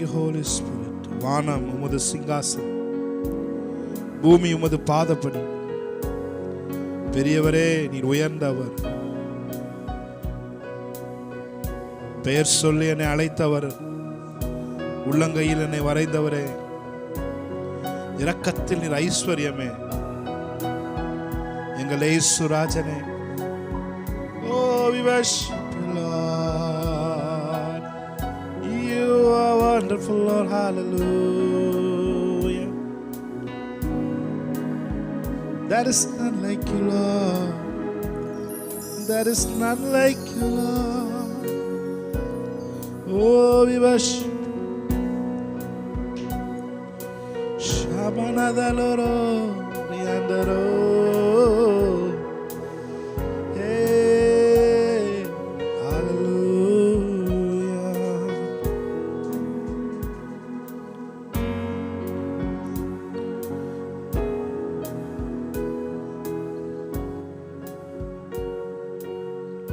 you, Holy Spirit. வானம் உமது சிங்காசனம், பூமி உமது பாதப்படி. பெரியவரே, நீர் உயர்ந்தவர். பெயர் சொல்லி என்னை அழைத்தவர், உள்ளங்கையில் என்னை வரைந்தவரே, இரக்கத்தில் நீர் ஐஸ்வர்யமே, எங்கள் இயேசு ராஜனே. Oh, we worship you, Lord. You are wonderful, Lord. Hallelujah. There is none like you, Lord. There is none like you, Lord. Oh, we worship Shabanadaloro Riandaro.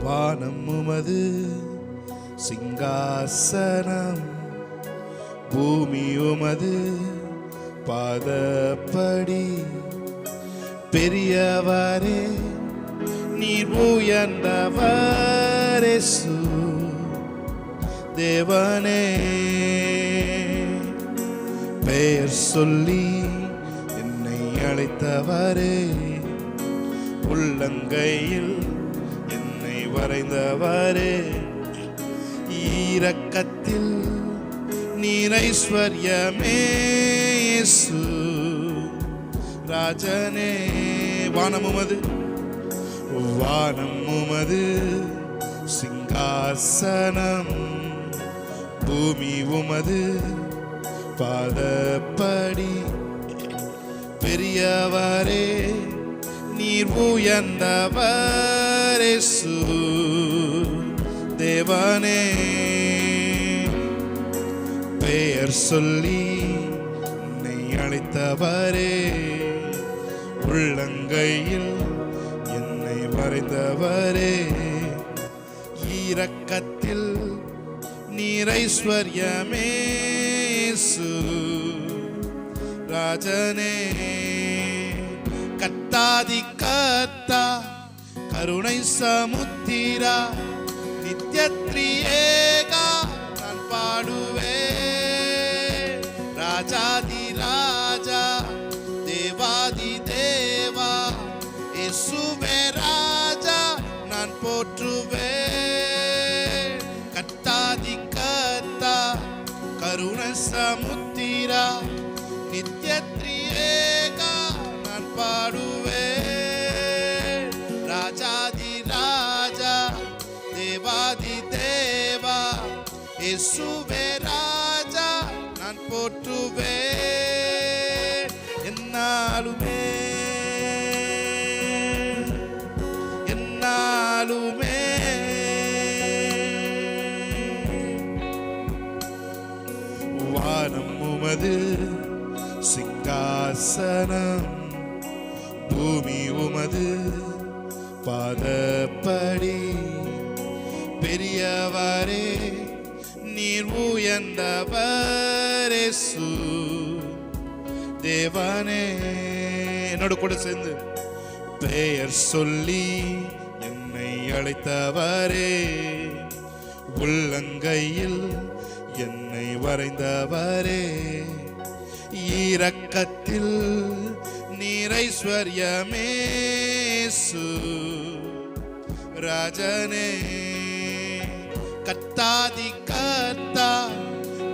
வானம் உமது சிங்காசனம், பூமி உமது பாதப்படி. பெரியவரே, நீர் உயர்ந்தவர் இயேசு தேவனே. பெயர் சொல்லி என்னை அழைத்தவரே, உள்ளங்கையில் வரைந்தவரே, இரக்கத்தில் நீர் ஐஸ்வர்யமே, இயேசு ராஜனே. வானம் உமது சிங்காசனம், பூமி உமது பாதப்படி. பெரியவரே, நீர் உயர்ந்தவர் இயேசு தேவனே. பெயர் சொல்லி என்னை அழைத்தவரே, உள்ளங்கையில் என்னை வரைந்தவரே, இரக்கத்தில் நீர் ஐஸ்வர்யமே, இயேசு ராஜனே. கத்தாதி கத்தா கருணை சமுத்திரா, நித்யத்ரியேகா நான் பாடுவே. ராஜாதி ராஜா, தேவாதி தேவா, இயேசுவே ராஜா நான் போற்றுவே. கத்தாதி கத்தா கருணை சமுத்திரா, நித்யத்ரியேகா நான் பாடுவே. ராஜாதி ராஜா, தேவாதி தேவா, இயேசுவே ராஜா நான் போற்றுவே. என்னாலுமே என்னாலுமே வானம் உமது சிங்காசனம், பூமி உமது பாதப்படி. பெரியவரே, நீர் உயர்ந்தவர் இயேசு தேவனே. என்னோட கூட சேர்ந்து பெயர் சொல்லி என்னை அழைத்தவரே, உள்ளங்கையில் என்னை வரைந்தவரே, இரக்கத்தில் நீர் ஐஸ்வர்யமே, இயேசு ராஜனே. கத்தாதி கத்தா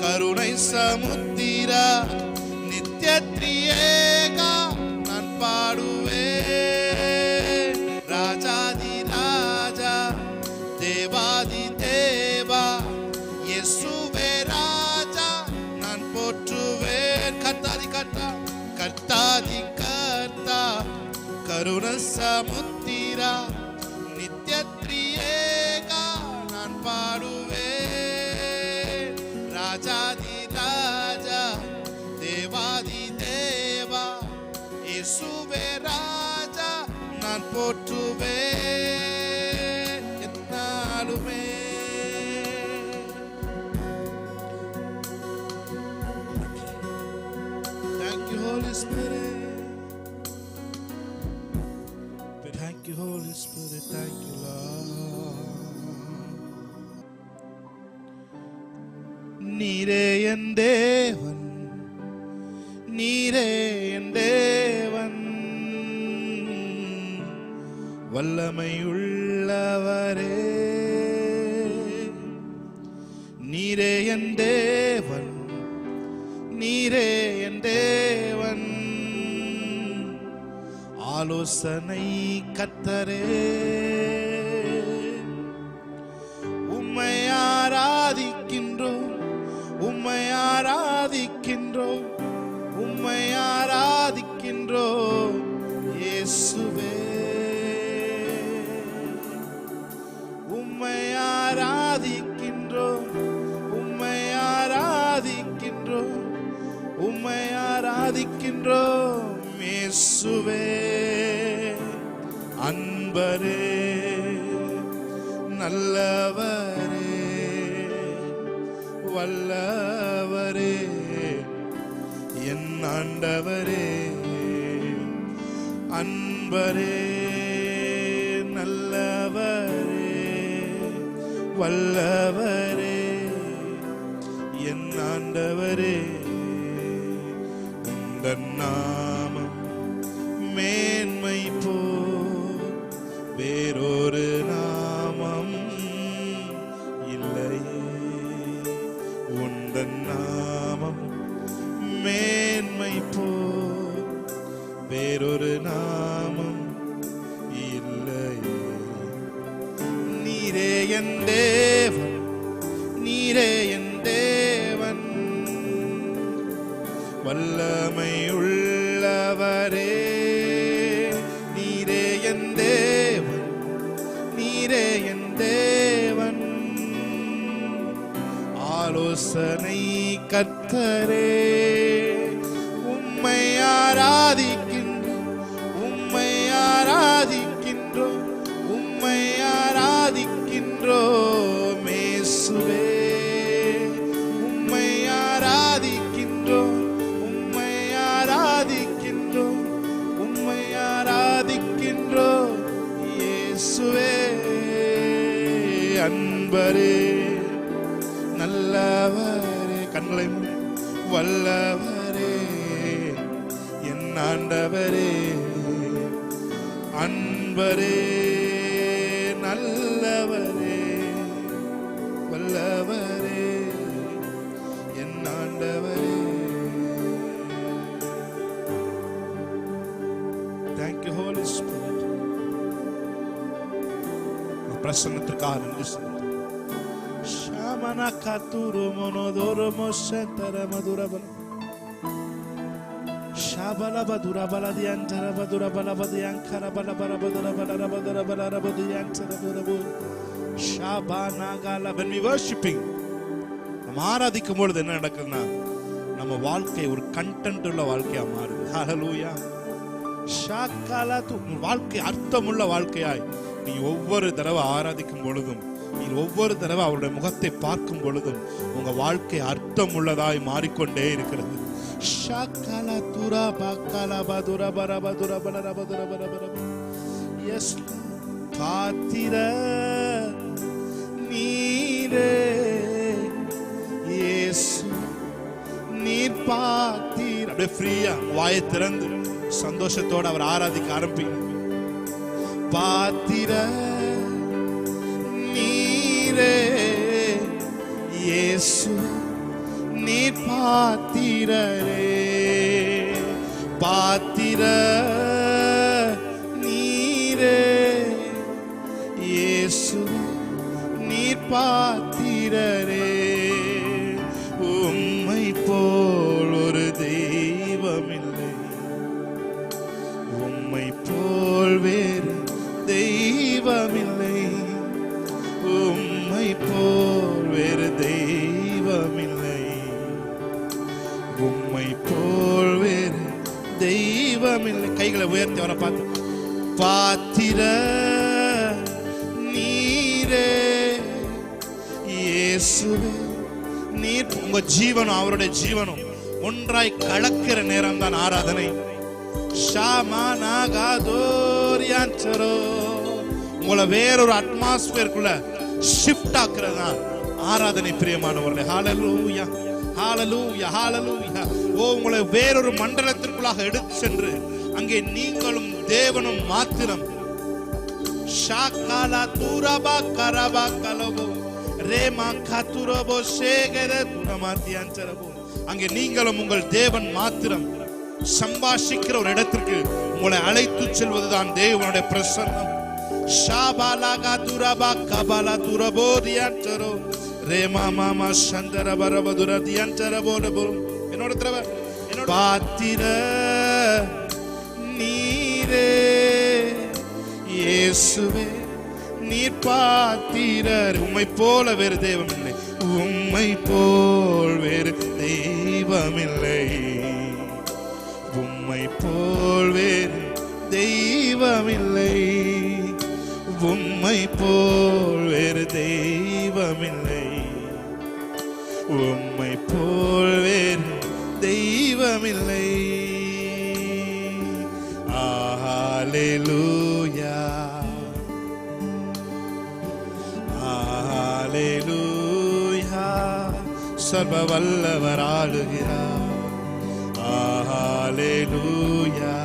கருணை சமுத்திரா, நித்யத்ரியேகா நான் பாடுவே. ராஜாதி ராஜா, தேவாதி தேவா, இயேசுவே ராஜா நான் போற்றுவேன். கத்தாதி கத்தா கர்த்தாதி கர்த்தா கருணை சமுத்திரா, நித்யத்ரியேகா நான் பாடுவே. ராஜாதி ராஜா, தேவாதி தேவா, இயேசுவே ராஜா நான் போற்றுவே. என்னாலுமே Thank you, Holy Spirit. Thank you, Lord. நீரே என் தேவன், நீரே என் தேவன், வல்லமையுள்ளவரே. நீரே என் தேவன், நீரே என் தேவன், ஆலோசனை கர்த்தரே. உம்மை ஆராதிக்கின்றோம், உம்மை ஆராதிக்கின்றோம், உம்மை ஆராதிக்கின்றோம் இயேசுவே. உம்மை ஆராதிக்கின்றோம், உம்மை ஆராதிக்கின்றோம், உம்மை ஆராதிக்கின்றோம் இயேசுவே. அன்பரே, நல்லவரே, வல்லவரே, என் ஆண்டவரே. அன்பரே, நல்லவரே, வல்லவரே, என் ஆண்டவரே. உந்தன் நாமம் மேன்மை போ வேறொரு நாமம் இல்லையே. உந்தன் நாமம் மேன்மை போ வேறொரு நாமம் இல்லையே. நீரே என் தேவன், நீரே என் தேவன், வல்லமை உள்ளவரே. நீரே என் தேவன், நீரே என் தேவன், ஆலோசனை கர்த்தரே. உம்மை ஆராதிக்கின்றோம், உம்மை ஆராதிக்கின்றோம், உம்மை ஆராதிக்கின்றோம் இயேசுவே. உம்மை ஆராதிக்கின்றோம், உம்மை ஆராதிக்கின்றோம், உம்மை ஆராதிக்கின்றோம் இயேசுவே. அன்பரே, நல்லவரே, கண்களை மூடி, வல்லவரே, என் ஆண்டவரே. அன்பரே, நல்லவரே, வல்லவரே, என் ஆண்டவரே. Thank you, Holy Spirit. பிரசன்னத்திற்காக நன்றி சொல்லுங்கள். ஷாமன கத்துரு மனோதோரு மோஷந்தர மதுரபல ஷாபல பதுர பலதியந்தர பதுர பலபதியங்கர பலபர பதுர பலர பதுர பலர பதியந்தர பதுரபு ஷாபானாகல. when we worshiping, நம்ம ஆராதிக்கும் பொழுது என்ன நடக்குதுன்னா நம்ம வாழ்க்கை ஒரு கண்டென்ட் உள்ள வாழ்க்கையா மாறுது. ஹல்லேலூயா. ஷாகலது, வாழ்க்கை அர்த்தமுள்ள வாழ்க்கையாய் நீ ஒவ்வொரு தடவை ஆராதிக்கும் பொழுதும், நீ ஒவ்வொரு தடவை அவருடைய முகத்தை பார்க்கும் பொழுதும் உங்க வாழ்க்கை அர்த்தம் உள்ளதாய் மாறிக்கொண்டே இருக்கிறது. ஷாகல துரா பக்கல பதுர பரபதுர பலரபதுர பரபர. எஸ் காத்திர நீரே இயேசு, நீர் பாத்தீர். அப்படியே ஃப்ரீயா வாயை திறந்து சந்தோஷத்தோடு அவர் ஆராதிக்க ஆரம்பிங்க. பாத்திர நீரே இயேசு, நீர் பாத்திரரே. பாத்திர நீரே இயேசு, நீர் பாத்திரரே. உம்மை போல் ஒரு தெய்வமில்லை, உம்மை போல் வேறு தெய்வமில்லை, உம்மை போல் வேறு தெய்வமில்லை, உம்மை போல் வேறு தெய்வமில்லை. கைகளை உயர்த்தி அவரை பார்த்து, பாத்திர நீரே இயேசுவே, நீர். உங்க ஜீவனும் அவருடைய ஜீவனும் ஒன்றாய் கலக்கிற நேரம் தான் ஆராதனை. ஷாமானாகாதோரி உங்களை வேறொரு அட்மாஸ்பியருக்குள்ள ஷிஃப்ட் ஆக்குறதா ஆராதனை. பிரியமானவர்களே, ஹalleluya ஹalleluya ஹalleluya. உங்களை வேறொரு மண்டலத்திற்குள்ளாக எடுத்து சென்று அங்கே நீங்களும் தேவனும் மாத்திரம். ஷாகாலா தூரபா கரபா கலபோ ரேமா கதுரபோ ஷேகர துனமாத்தியான்சரபோ. அங்கே நீங்களும் உங்கள் தேவன் மாத்திரம் சம்பாஷிக்கிற ஒரு இடத்திற்கு உங்களை அழைத்து செல்வதுதான் தேவனுடைய பிரசன்னம். ஷாபாலாகா துரபா கபாலா துரபோ தியான்சரோ ரேமா மாமா சந்தர பரபதுர தியான்சரபோ லபோ. என்னோட தரவ என்னோட பாத்திர நீரே இயேசுவே நீர் பாத்திரர். உம்மை போல வேறு தெய்வம் இல்லை, உம்மை போல் வேறு தெய்வமில்லை, உம்மை போல் வேறு தெய்வமில்லை, உம்மை போல் வேறு தெய்வமில்லை, உம்மை போல் வேறு தெய்வமில்லை. ஹalleluya ஹalleluya. சர்வ வல்லவர் ஆளுகிறார். ஹalleluya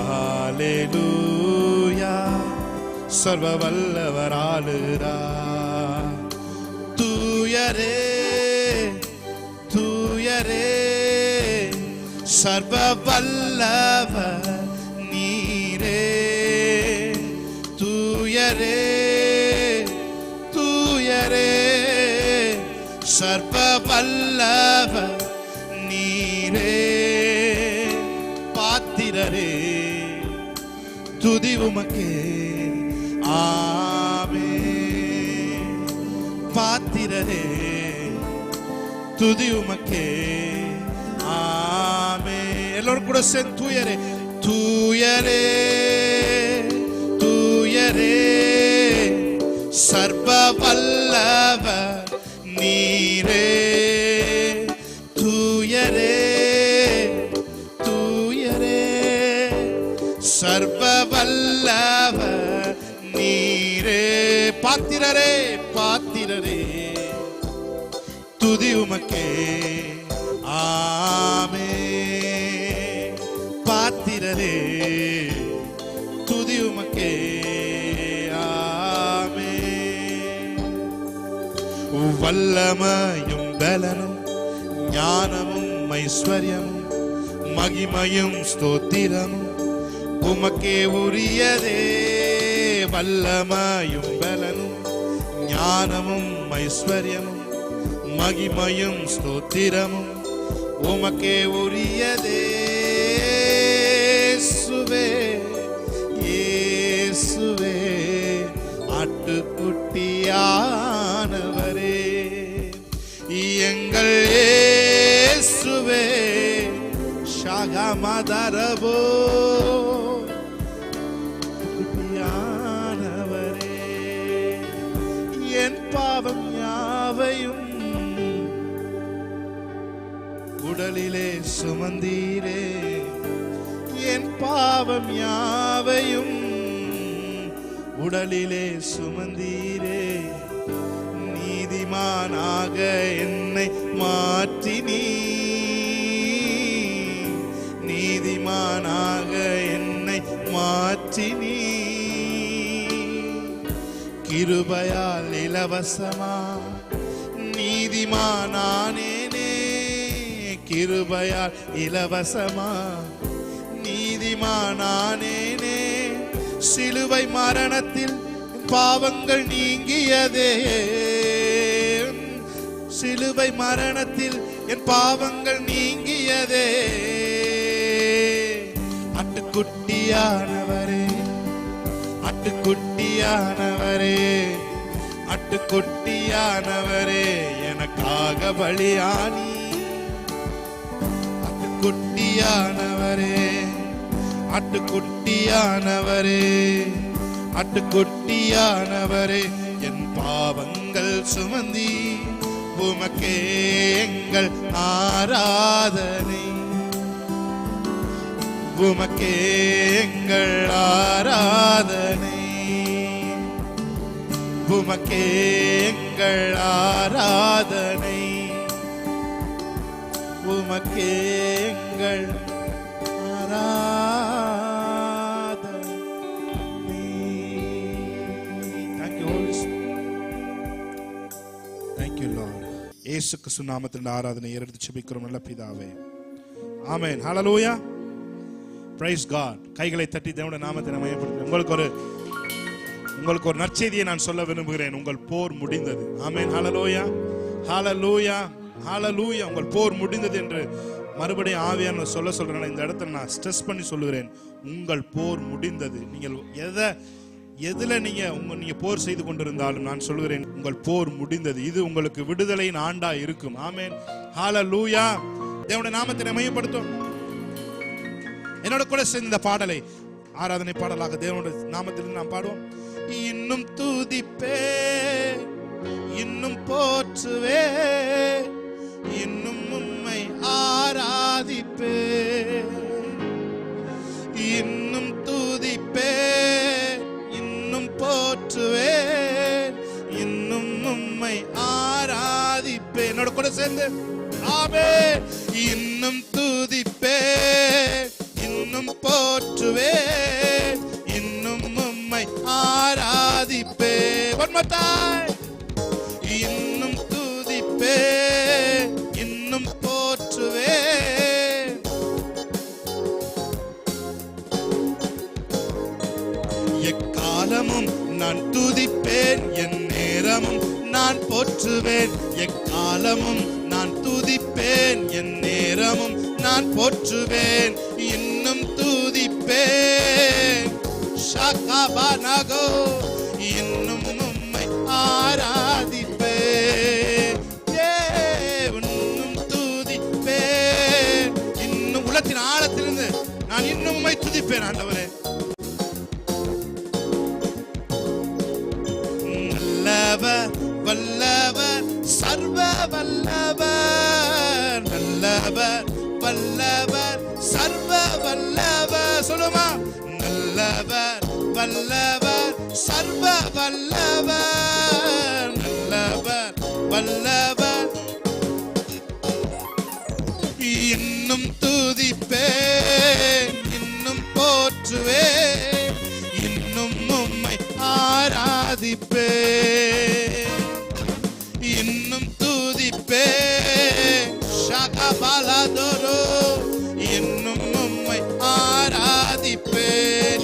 ஹalleluya. சர்வ வல்லவர் ஆளுகிறார். தூயரே தூயரே சர்வ வல்லவர் நீரே. தூயரே தூயரே சர்வ வல்லவர் நீரே. பாத்திரரே துதி உமக்கே ஆமென். பாத்திரரே துதி உமக்கே ஆமென். எல்லோரும் கூட சேர்ந்து தூயரே தூயரே தூயரே சர்வ வல்லவர் நீரே. தூயரே தூயரே சர்வ வல்லவர் நீரே. பாத்திரரே பாத்திரரே துதி உமக்கே ஆமென். பாத்திரரே துதி உமக்கே ஆமென். வல்லமையும் பலனும் ஞானமும் ஐஸ்வர்யமும் மகிமையும் ஸ்தோத்திரமும் உமக்கே உரியதே. வல்லமையும் பலனும் ஞானமும் ஐஸ்வர்யமும் மகிமையும் ஸ்தோத்திரமும் உமக்கே உரியதே. இயேசுவே இயேசுவே ஆட்டுக்குட்டியானவரே எங்கள் இயேசுவே. ஷாகமதரபோ குட்டியானவரே என் பாவம் யாவையும் உடலிலே சுமந்தீரே. என் பாவம் யாவையும் உடலிலே சுமந்தீரே. நீதிமானாக என்னை மாற்றினீ. நீதிமானாக என்னை மாற்றினீ. கிருபையால் இலவசமா நீதிமானானேனே. கிருபையால் இலவசமா நீதிமானானேனே. சிலுவை மரணத்தில் பாவங்கள் நீங்கியதே. சிலுவை மரணத்தில் என் பாவங்கள் நீங்கியதே. அட்டுக்குட்டியானவரே அட்டுக்குட்டியானவரே அட்டுக்குட்டியானவரே எனக்காக பலியானி. அட்டுக்குட்டியானவரே அட்டுக்குட்டியானவரே அட்டுக்குட்டியானவரே என் பாவங்கள் சுமந்தி உமக்கே எங்கள் ஆராதனை. உமக்கே எங்கள் ஆராதனை, உமக்கே எங்கள் ஆராதனை, உமக்கே எங்கள் ஆராதனை. Thank you Holy Spirit. Thank you Lord. இயேசு கிறிஸ்து நாமத்தில் ஆராதனை ஏறெடுத்து ஜெபிக்கிறோம் நல்ல பிதாவே. ஆமென். ஹல்லேலூயா. Praise God. கைகளை தட்டி தேவனுடைய நாமத்தை மகிமைப்படுத்துங்கள். உங்களுக்கு ஒரு நற்செய்தியை நான் சொல்ல விரும்புகிறேன். உங்கள் போர் முடிந்தது. ஆமென். ஹல்லேலூயா. ஹல்லேலூயா. ஹல்லேலூயா. உங்கள் போர் முடிந்தது என்று மறுபடியும் ஆவியானவர் சொல்றேன். இந்த இடத்துல நான் ஸ்ட்ரெஸ் பண்ணி சொல்லுகிறேன், உங்கள் போர் முடிந்தது. நீங்கள் எதுல நீங்க போர் செய்து கொண்டிருந்தாலும் நான் சொல்லுகிறேன், உங்கள் போர் முடிந்தது. இது உங்களுக்கு விடுதலையின் ஆண்டா இருக்கும். ஆமென். ஹல்லேலூயா. தேவனுடைய நாமத்தை மகிமைப்படுத்தும். என்னோட கூட சேர்ந்த இந்த பாடலை ஆராதனை பாடலாக தேவனுடைய நாமத்தில் நாம் பாடுவோம். இன்னும் துதிப்பே, இன்னும் போற்றுவே, இன்னும் உம்மை ஆராதிப்பே, இன்னும் துதிப்பே, இன்னும் போற்றுவே, இன்னும் உம்மை ஆராதிப்பே. என்னோட கூட சேர்ந்து ஆமென். இன்னும் துதிப்பே, இன்னும் போற்றுவே, இன்னும் உம்மை ஆராதிப்பே. One more time. இன்னும் துதிப்பே, இன்னும் போற்றுவே, எக்காலமும் நான் துதிப்பேன், என் நேரமும் நான் போற்றுவேன். எக்காலமும் நான் துதிப்பேன், என் நேரமும் நான் போற்றுவேன். இன்னும் துதிப்பேன். ஷகபனகோ. இன்னும் உம்மை ஆராதிப்பேன். இன்னும் துதிப்பேன். இன்னும் உள்ளத்தின் ஆழத்திலிருந்து நான் இன்னும் உம்மை துதிப்பேன் ஆண்டவரே. நல்லவர் வல்லவர் சர்வ வல்லவர், நல்லவர் வல்லவர் சர்வ வல்லவர். சொல்லுமா, நல்லவர் வல்லவர் சர்வ வல்லவர், நல்லவர் வல்லவர். இன்னும் துதிப்பேன், இன்னும் போற்றுவேன், இன்னும் உம்மை ஆராதிப்பேன். இன்னும் துதிப்பேன். ஷகபலதோரோ. இன்னும் உம்மை ஆராதிப்பேன்.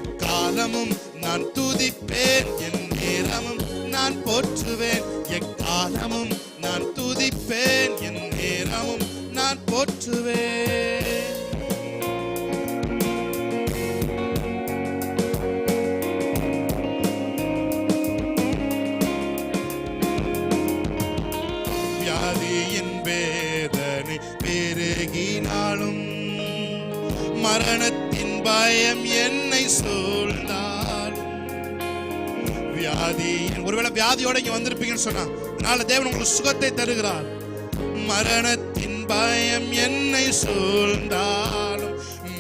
எக்காலமும் நான் துதிப்பேன், என் நேரமும் நான் போற்றுவேன். எக்காலமும் நான் துதிப்பேன், என் நேரமும் நான் போற்றுவேன். வியாதியின் வேதனை பெருகினாலும், மரணத்தின் பயம் என்னை சூழ்ந்தாலும், ஒருவேளை வியாதியோட இங்க வந்திருப்பீங்கன்னு சொன்னா, அதனால தேவன் உங்களுக்கு சுகத்தை தருகிறார். மரணத்தின் பயம் என்னை சூழ்ந்தாலும்,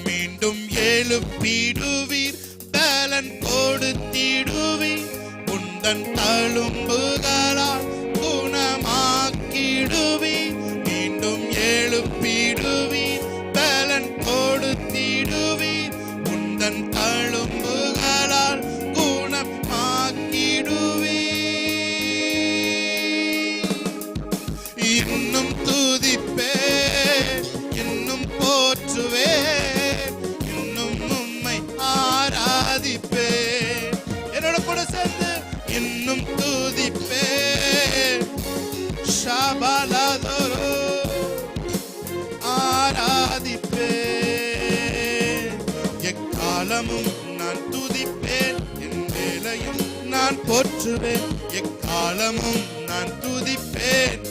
மீண்டும் எழுப்பிடுவீர், பலன் கொடுத்திடுவீர், உந்தன் தழும்புகளால் குணமாக்கிடுவீர். மீண்டும் எழுப்பிடுவீர், பலன் கொடுத்திடுவீர், உந்தன் தழும்புகளால் குணமாக்கிடுவீர். இன்னும் துதிப்பேன், இன்னும் போற்றுவேன், இன்னும் உம்மை ஆராதிப்பேன். என்னோட கூட சேர்ந்து இன்னும் துதிப்பேன். ஷபலதோரோ. ஆராதிப்பேன். எக்காலமும் நான் துதிப்பேன், என் வேலையும் நான் போற்றுவேன். எக்காலமும் நான் துதிப்பேன்.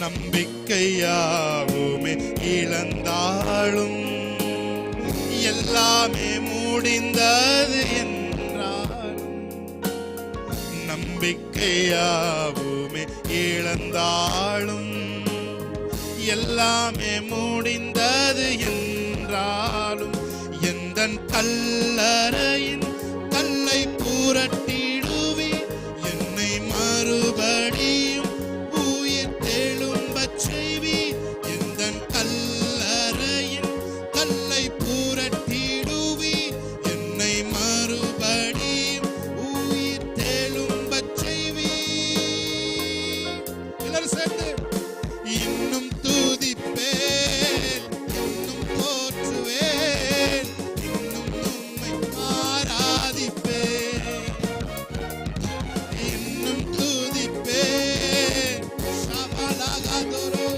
நம்பிக்கையாவுமே இழந்தாலும், எல்லாமே முடிந்தது என்றாலும், நம்பிக்கையாவுமே இழந்தாலும், எல்லாமே முடிந்தது என்றாலும் எந்தன் கல்லறையின் கல்லை புரட்டிடுவி, என்னை மறுபடியும் உயிர் தெழும்பச் செய்வி. எந்தன் கல்லறையின் கல்லை புரட்டிடுவி, என்னை மறுபடியும் உயிர் தெழும்பச் செய்வி. எல்லாரும் சேர்ந்து இன்னும் துதிப்பேன், இன்னும் போற்றுவேன், இன்னும் உம்மை ஆராதிப்பேன், இன்னும் துதிப்பேன். ஷபலகதோரோ,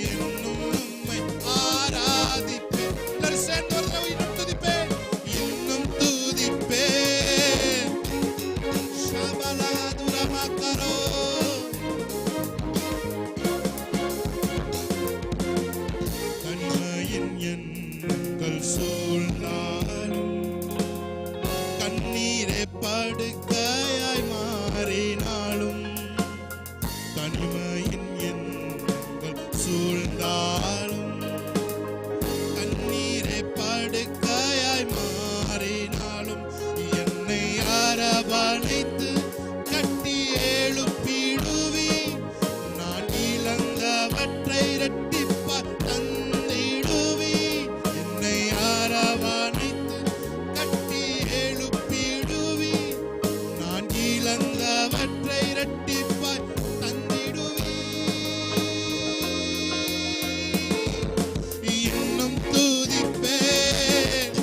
இன்னும் உம்மை ஆராதிப்பேன். எல்லாரும் சேர்ந்து ஒரு தடவை இன்னும் துதிப்பேன், இன்னும் துதிப்பேன். ஷபலகதுரமகரோ, தனிமையின் எண்ணங்கள் சூழ்ந்தாலும் கண்ணீரே படுக்கையாய் மாறினாலும், தனிமையின் எண்ணங்கள் சூழ்ந்தாலும் கண்ணீரே படுக்கையாய் மாறினாலும், என்னை அரவணைத்து கட்டி எழுப்பிடுவி. நான் இழந்தவற்றை இரட்டிப்பாய் தந்திடுவி. என்னை அரவணைத்து கட்டி எழுப்பிடுவி. நான் இழந்தவற்றை இரட்டிப்பாய் தந்திடுவி. இன்னும் துதிப்பேன்.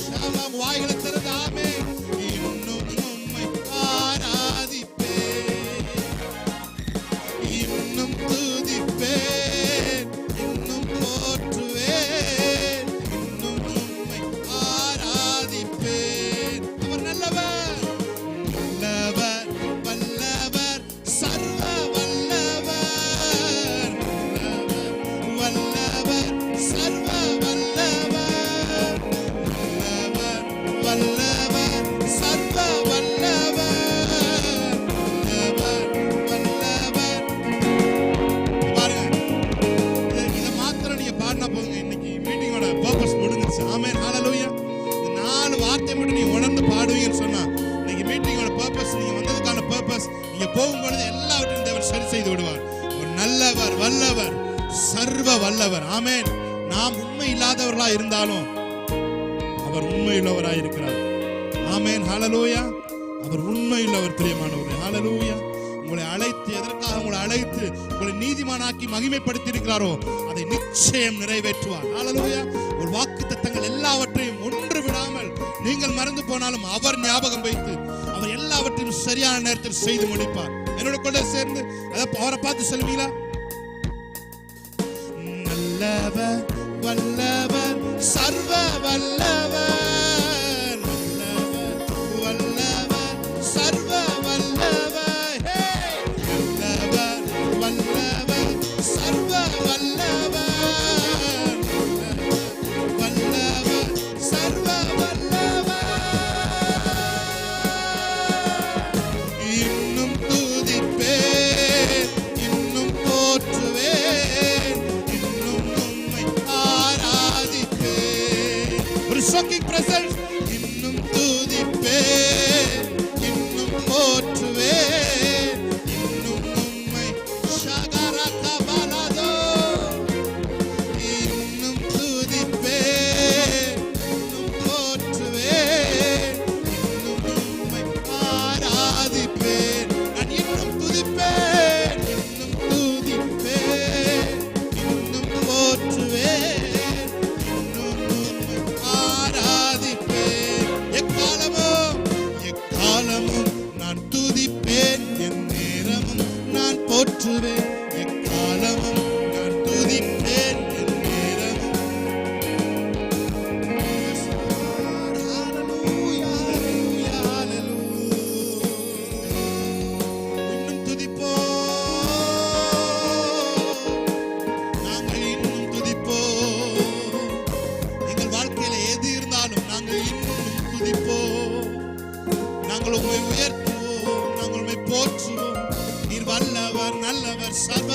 ஷாலம், வாய்களை திறந்து ஆமென். இன்னும் உம்மை ஆராதிப்பேன், இன்னும் துதிப்பேன், இன்னும் போற்றுவேன், இன்னும் உம்மை ஆராதிப்பேன். அவர் நல்லவர், நல்லவர், வல்லவர், சர்வ வல்லவர், நல்லவர், வல்லவர், சர்வ வல்லவர், நல்லவர், வல்லவர், சர்வ வல்லவர், நல்லவர், வல்லவர். பாருங்க, இதை மாத்திரம் நீங்க பாடினா போதுங்க. இன்னைக்கு மீட்டிங்கோட பர்பஸ் முடிஞ்சிருச்சு. ஆமென், ஹalleluya. இந்த 4 வார்த்தை மட்டும் நீங்க உணர்ந்து பாடுவீங்கன்னு சொன்னா, இன்னைக்கு மீட்டிங்கோட பர்பஸ், நீங்க வந்ததுக்கான பர்பஸ், நீங்க போகும்பொழுது எல்லாவற்றையும் தேவன் சரி செய்து விடுவார். ஒரு நல்லவர், வல்லவர், சர்வ வல்லவர். ஆமென். நாம் உண்மை இல்லாதவர்களா இருந்தாலும் அவர் உண்மையுள்ளவராய் இருக்கிறார். ஆமென், ஹalleluya. அவர் உண்மையுள்ளவர், பிரியமானவரே. ஹalleluya. உங்களை அழைத்து, எதற்காக உங்களை அழைத்து உங்களை நீதிமானாக்கி மகிமைப்படுத்தி இருக்கிறாரோ அதை நிச்சயம் நிறைவேற்றுவார். ஹalleluya. ஒரு வாக்குத்தத்தங்கள் எல்லாவற்றையும் ஒன்று விடாமல் நீங்கள் மறந்து போனாலும் அவர் ஞாபகம் வைத்து அவர் எல்லாவற்றையும் சரியான நேரத்தில் செய்து முடிப்பார். என்னோட கூட சேர்ந்து அவரை பார்த்து சொல்லுவீங்களா? நல்லவர், வல்லவர், சர்வ வல்லவர், நல்லவர், வல்லவர், சர்வ வல்லவர், ஹே! நல்லவர், வல்லவர், சர்வ வல்லவர், வல்லவர், சர்வ வல்லவர். இன்னும் துதிப்பேன், இன்னும் போற்றுவேன், இன்னும் உம்மை ஆராதிப்பேன். ஒரு ஷாக்கிங் பிரசன்ஸ். இன்னும் துதிப்பேன், இன்னும் போற்றுவேன், இன்னும் உம்மை ஷகரகபலதோ. இன்னும் துதிப்பேன், இன்னும் போற்றுவேன், இன்னும் உம்மை ஆராதிப்பேன். நான் இன்னும் துதிப்பேன், இன்னும் துதிப்பேன், இன்னும் போற்றுவேன், இன்னும் உம்மை ஆராதிப்பேன். எக்காலமும், எக்காலமும் நான் துதிப்பேன், என் நேரமும் நான் போற்றுவேன். எக்காலமும் நான் துதிப்பேன், என் நேரமும். Yes, Lord. Hallelujah, hallelujah, hallelujah. இன்னும் துதிப்போம், நாங்கள் இன்னும் துதிப்போம். எங்கள் வாழ்க்கையில எது இருந்தாலும் நாங்கள் இன்னும் துதிப்போம். நாங்கள் உம்மை உயர்த்துவோம், நாங்கள் உம்மை போற்றுவோம். நீர் வல்லவர், நல்லவர், சர்வ